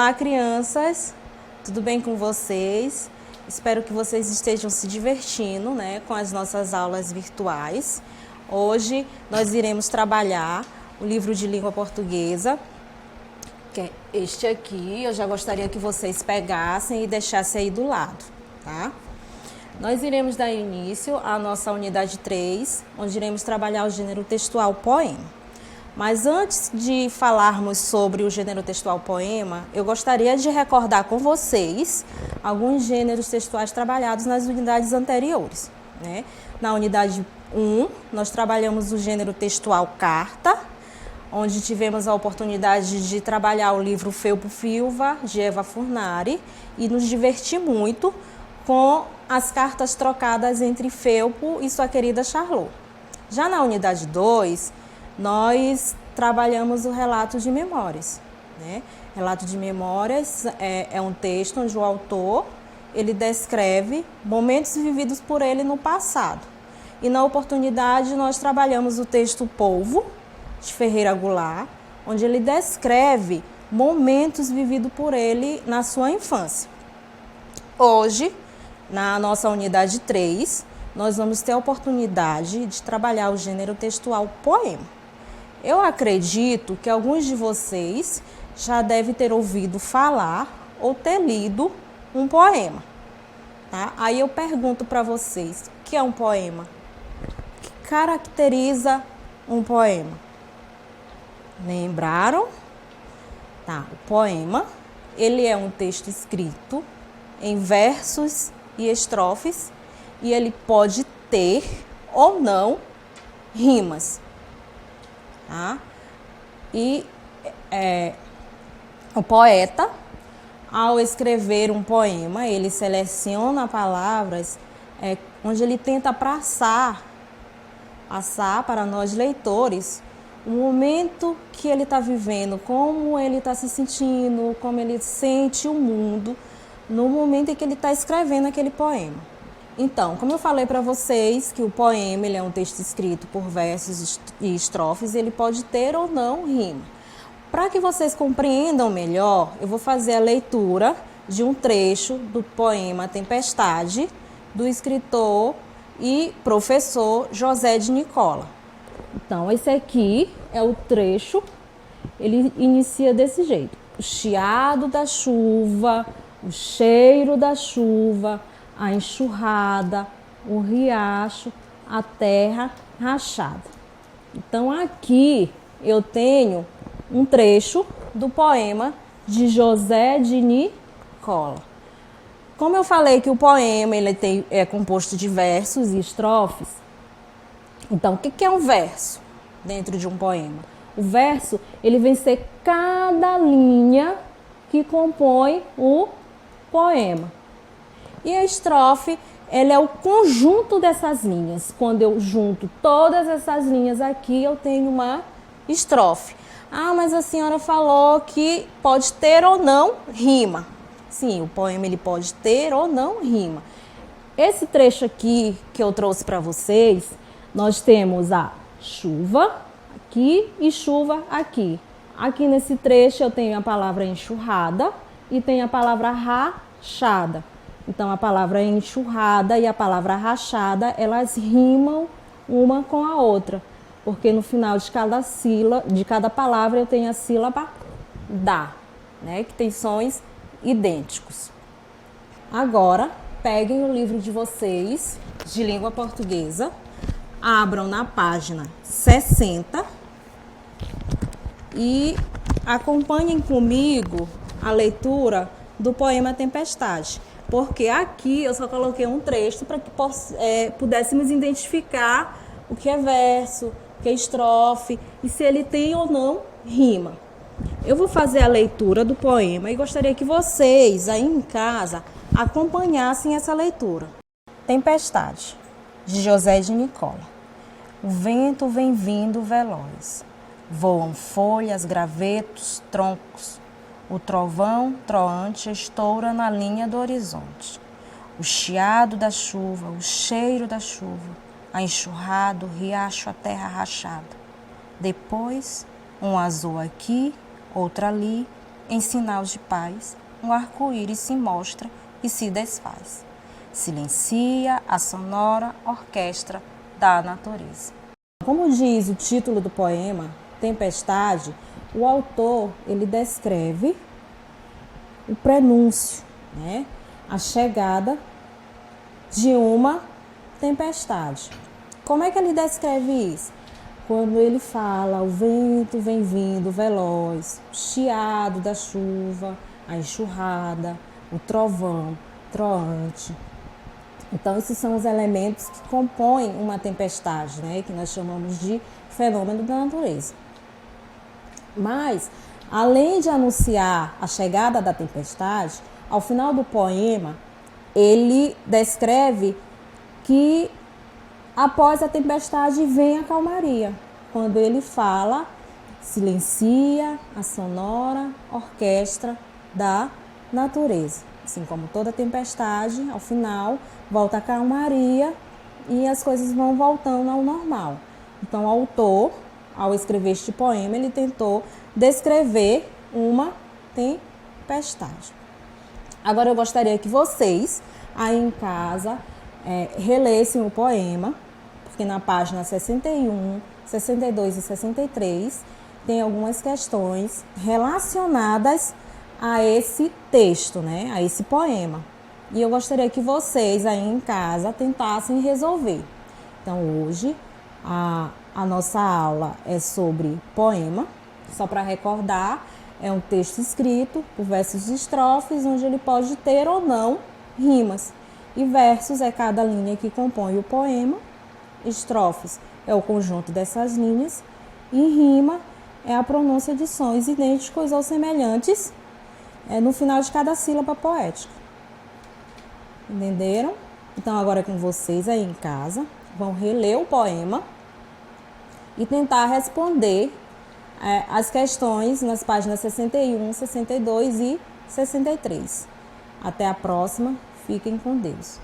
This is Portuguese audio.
Olá, crianças, tudo bem com vocês? Espero que vocês estejam se divertindo, né, com as nossas aulas virtuais. Hoje nós iremos trabalhar o livro de língua portuguesa, que é este aqui. Eu já gostaria que vocês pegassem e deixassem aí do lado, tá? Nós iremos dar início à nossa unidade 3, onde iremos trabalhar o gênero textual poema. Mas antes de falarmos sobre o gênero textual poema, eu gostaria de recordar com vocês alguns gêneros textuais trabalhados nas unidades anteriores, né? Na unidade 1, nós trabalhamos o gênero textual carta, onde tivemos a oportunidade de trabalhar o livro Felpo Filva, de Eva Furnari, e nos divertir muito com as cartas trocadas entre Felpo e sua querida Charlot. Já na unidade 2, nós trabalhamos o relato de memórias, né? Relato de memórias é um texto onde o autor ele descreve momentos vividos por ele no passado. E na oportunidade nós trabalhamos o texto Polvo, de Ferreira Goulart, onde ele descreve momentos vividos por ele na sua infância. Hoje, na nossa unidade 3, nós vamos ter a oportunidade de trabalhar o gênero textual poema. Eu acredito que alguns de vocês já devem ter ouvido falar ou ter lido um poema, tá? Aí eu pergunto para vocês, o que é um poema? O que caracteriza um poema? Lembraram? Tá, o poema, ele é um texto escrito em versos e estrofes e ele pode ter ou não rimas. Tá? E o poeta, ao escrever um poema, ele seleciona palavras onde ele tenta passar para nós leitores o momento que ele está vivendo, como ele está se sentindo, como ele sente o mundo no momento em que ele está escrevendo aquele poema. Então, como eu falei para vocês que o poema ele é um texto escrito por versos e estrofes, ele pode ter ou não rima. Para que vocês compreendam melhor, eu vou fazer a leitura de um trecho do poema Tempestade, do escritor e professor José de Nicola. Então, esse aqui é o trecho, ele inicia desse jeito. O chiado da chuva, o cheiro da chuva, a enxurrada, o riacho, a terra rachada. Então, aqui eu tenho um trecho do poema de José de Nicola. Como eu falei que o poema ele é composto de versos e estrofes, então, o que é um verso dentro de um poema? O verso ele vem ser cada linha que compõe o poema. E a estrofe, ela é o conjunto dessas linhas. Quando eu junto todas essas linhas aqui, eu tenho uma estrofe. Ah, mas a senhora falou que pode ter ou não rima. Sim, o poema ele pode ter ou não rima. Esse trecho aqui que eu trouxe para vocês, nós temos a chuva aqui e chuva aqui. Aqui nesse trecho eu tenho a palavra enxurrada e tenho a palavra rachada. Então, a palavra enxurrada e a palavra rachada, elas rimam uma com a outra. Porque no final de cada palavra eu tenho a sílaba da, né? Que tem sons idênticos. Agora, peguem o livro de vocês, de língua portuguesa, abram na página 60 e acompanhem comigo a leitura do poema Tempestade. Porque aqui eu só coloquei um trecho para que pudéssemos identificar o que é verso, o que é estrofe e se ele tem ou não rima. Eu vou fazer a leitura do poema e gostaria que vocês aí em casa acompanhassem essa leitura. Tempestade, de José de Nicola. O vento vem vindo veloz. Voam folhas, gravetos, troncos. O trovão troante estoura na linha do horizonte. O chiado da chuva, o cheiro da chuva, a enxurrada, o riacho, a terra rachada. Depois, um azul aqui, outro ali, em sinal de paz, um arco-íris se mostra e se desfaz. Silencia a sonora orquestra da natureza. Como diz o título do poema, Tempestade, o autor ele descreve o prenúncio, né? A chegada de uma tempestade. Como é que ele descreve isso? Quando ele fala, o vento vem vindo veloz, o chiado da chuva, a enxurrada, o trovão, troante. Então, esses são os elementos que compõem uma tempestade, né? Que nós chamamos de fenômeno da natureza. Mas, além de anunciar a chegada da tempestade, ao final do poema, ele descreve que após a tempestade vem a calmaria, quando ele fala, silencia a sonora orquestra da natureza. Assim como toda tempestade, ao final, volta a calmaria e as coisas vão voltando ao normal. Então, o autor, ao escrever este poema, ele tentou descrever uma tempestade. Agora, eu gostaria que vocês, aí em casa, relessem o poema, porque na página 61, 62 e 63 tem algumas questões relacionadas a esse texto, né? A esse poema. E eu gostaria que vocês aí em casa tentassem resolver. Então, hoje, a nossa aula é sobre poema. Só para recordar, é um texto escrito por versos e estrofes, onde ele pode ter ou não rimas. E versos é cada linha que compõe o poema. Estrofes é o conjunto dessas linhas. E rima é a pronúncia de sons idênticos ou semelhantes no final de cada sílaba poética. Entenderam? Então, agora com vocês aí em casa, vão reler o poema e tentar responder as questões nas páginas 61, 62 e 63. Até a próxima. Fiquem com Deus.